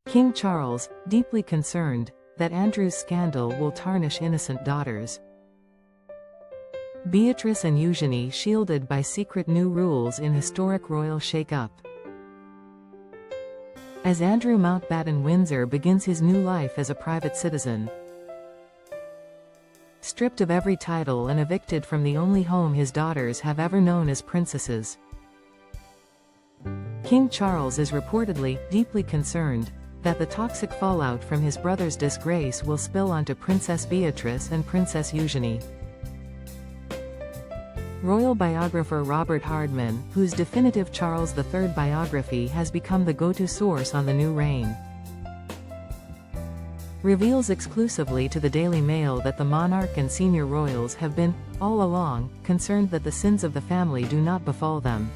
King Charles, deeply concerned that Andrew's scandal will tarnish innocent daughters. Beatrice and Eugenie shielded by secret new rules in historic royal shake-up. As Andrew Mountbatten Windsor begins his new life as a private citizen, stripped of every title and evicted from the only home his daughters have ever known as princesses. King Charles is reportedly deeply concerned that the toxic fallout from his brother's disgrace will spill onto Princess Beatrice and Princess Eugenie. Royal biographer Robert Hardman, whose definitive Charles III biography has become the go-to source on the new reign, reveals exclusively to the Daily Mail that the monarch and senior royals have been, all along, concerned that the sins of the family do not befall them.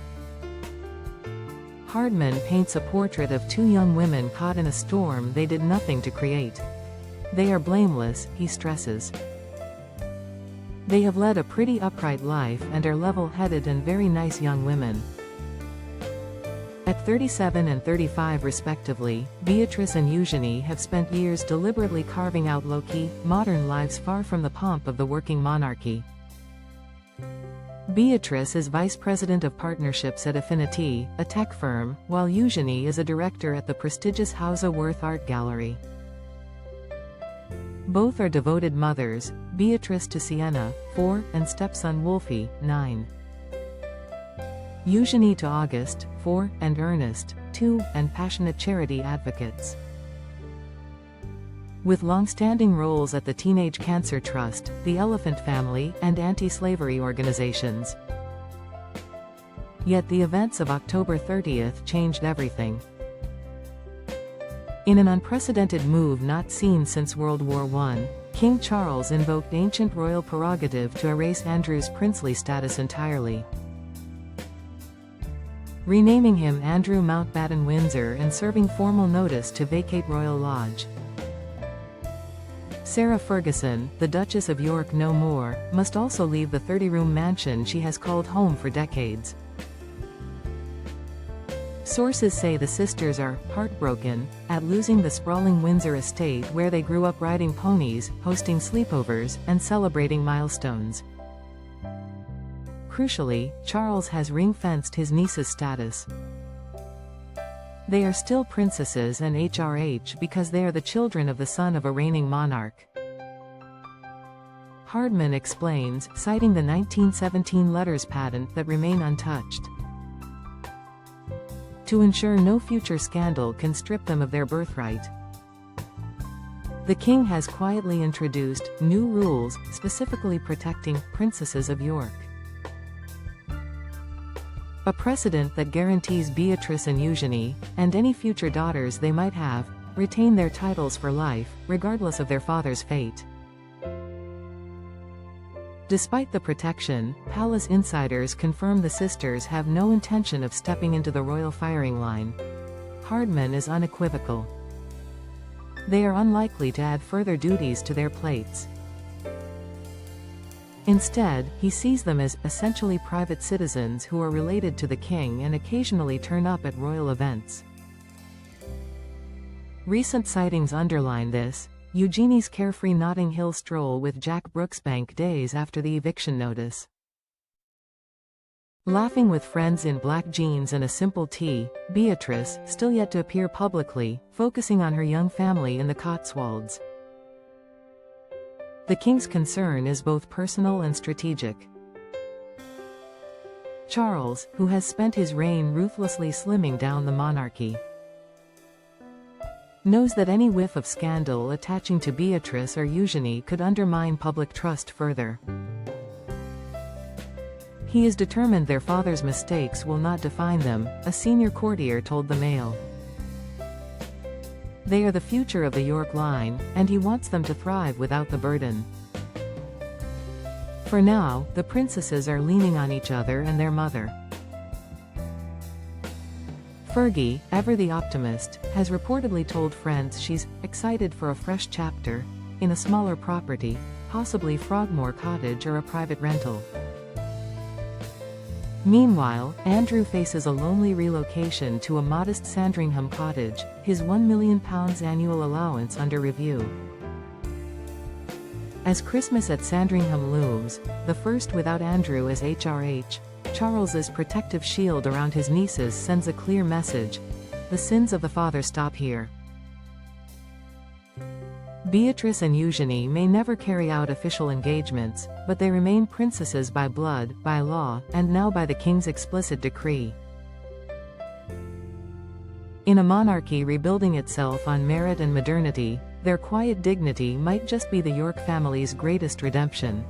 Hardman paints a portrait of two young women caught in a storm they did nothing to create. They are blameless, he stresses. They have led a pretty upright life and are level-headed and very nice young women. At 37 and 35 respectively, Beatrice and Eugenie have spent years deliberately carving out low-key, modern lives far from the pomp of the working monarchy. Beatrice is vice president of partnerships at Affinity, a tech firm, while Eugenie is a director at the prestigious Hausa Wirth Art Gallery. Both are devoted mothers, Beatrice to Sienna, 4, and stepson Wolfie, 9. Eugenie to August, 4, and Ernest, 2, and passionate charity advocates. With long-standing roles at the Teenage Cancer Trust, the Elephant Family, and anti-slavery organizations. Yet the events of October 30th changed everything. In an unprecedented move not seen since World War I, King Charles invoked ancient royal prerogative to erase Andrew's princely status entirely, renaming him Andrew Mountbatten Windsor and serving formal notice to vacate Royal Lodge. Sarah Ferguson, the Duchess of York no more, must also leave the 30-room mansion she has called home for decades. Sources say the sisters are heartbroken at losing the sprawling Windsor estate where they grew up riding ponies, hosting sleepovers, and celebrating milestones. Crucially, Charles has ring-fenced his niece's status. They are still princesses and HRH because they are the children of the son of a reigning monarch. Hardman explains, citing the 1917 letters patent that remain untouched, to ensure no future scandal can strip them of their birthright. The king has quietly introduced new rules, specifically protecting princesses of York. A precedent that guarantees Beatrice and Eugenie, and any future daughters they might have, retain their titles for life, regardless of their father's fate. Despite the protection, palace insiders confirm the sisters have no intention of stepping into the royal firing line. Hardman is unequivocal. They are unlikely to add further duties to their plates. Instead, he sees them as essentially private citizens who are related to the king and occasionally turn up at royal events. Recent sightings underline this. Eugenie's carefree Notting Hill stroll with Jack Brooksbank days after the eviction notice. Laughing with friends in black jeans and a simple tee, Beatrice, still yet to appear publicly, focusing on her young family in the Cotswolds. The king's concern is both personal and strategic. Charles, who has spent his reign ruthlessly slimming down the monarchy, knows that any whiff of scandal attaching to Beatrice or Eugenie could undermine public trust further. He is determined their father's mistakes will not define them, a senior courtier told the Mail. They are the future of the York line, and he wants them to thrive without the burden. For now, the princesses are leaning on each other and their mother. Fergie, ever the optimist, has reportedly told friends she's excited for a fresh chapter in a smaller property, possibly Frogmore Cottage or a private rental. Meanwhile, Andrew faces a lonely relocation to a modest Sandringham cottage, his £1 million annual allowance under review. As Christmas at Sandringham looms, the first without Andrew as HRH, Charles's protective shield around his nieces sends a clear message: the sins of the father stop here. Beatrice and Eugenie may never carry out official engagements, but they remain princesses by blood, by law, and now by the king's explicit decree. In a monarchy rebuilding itself on merit and modernity, their quiet dignity might just be the York family's greatest redemption.